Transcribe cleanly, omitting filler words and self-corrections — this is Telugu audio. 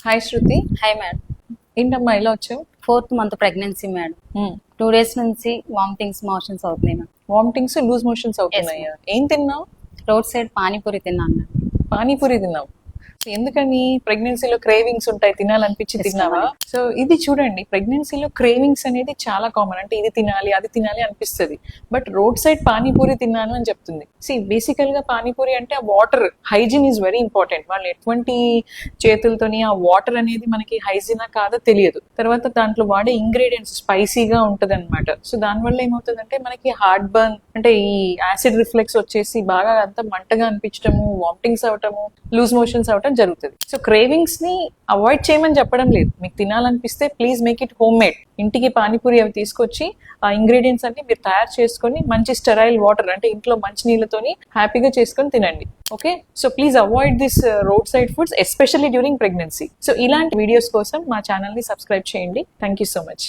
హాయ్ శృతి. Hi madam. ఏంటమ్మా ఇలా వచ్చావు? 4th month pregnancy madam. 2 days నుంచి వామిటింగ్స్ మోషన్స్ అవుతున్నాయి మేడం. వామిటింగ్స్, లూజ్ మోషన్స్ అవుతున్నాయా? ఏం తిన్నావు? రోడ్ సైడ్ పానీపూరి తిన్నాను మేడం. పానీపూరి తిన్నావు. ఎందుకని? ప్రెగ్నెన్సీలో క్రేవింగ్స్ ఉంటాయి, తినాలనిపించి తిన్నావా? సో ఇది చూడండి, ప్రెగ్నెన్సీలో క్రేవింగ్స్ అనేది చాలా కామన్. అంటే ఇది తినాలి అది తినాలి అనిపిస్తుంది, బట్ రోడ్ సైడ్ పానీపూరి తిన్నాను అని చెప్తుంది. బేసికల్ గా పానీపూరి అంటే ఆ water hygiene is very important. వాళ్ళు ఎటువంటి చేతులతోని ఆ వాటర్ అనేది మనకి హైజీనా కాదో తెలియదు. తర్వాత దాంట్లో వాడే ఇంగ్రీడియంట్స్ స్పైసీగా ఉంటది అనమాట. సో దానివల్ల ఏమవుతుందంటే మనకి హార్ట్ బర్న్, అంటే ఈ యాసిడ్ రిఫ్లెక్స్ వచ్చేసి బాగా అంతా మంటగా అనిపించడము, వామిటింగ్స్ అవటము, లూజ్ మోషన్స్ అవటం జరుగుతుంది. సో క్రేవింగ్స్ ని అవాయిడ్ చేయమని చెప్పడం లేదు. మీకు తినాలనిపిస్తే please make it homemade. ఇంటికి పానీపూరి అవి తీసుకొచ్చి ఆ ఇంగ్రీడియంట్స్ అన్ని మీరు తయారు చేసుకొని మంచి స్టెరైల్ వాటర్, అంటే ఇంట్లో మంచి నీళ్ళతోని హ్యాపీగా చేసుకొని తినండి. Okay, so please avoid this road side foods, especially during pregnancy. So ఇలాంటి వీడియోస్ కోసం మా ఛానల్ ని సబ్స్క్రైబ్ చేయండి. Thank you so much.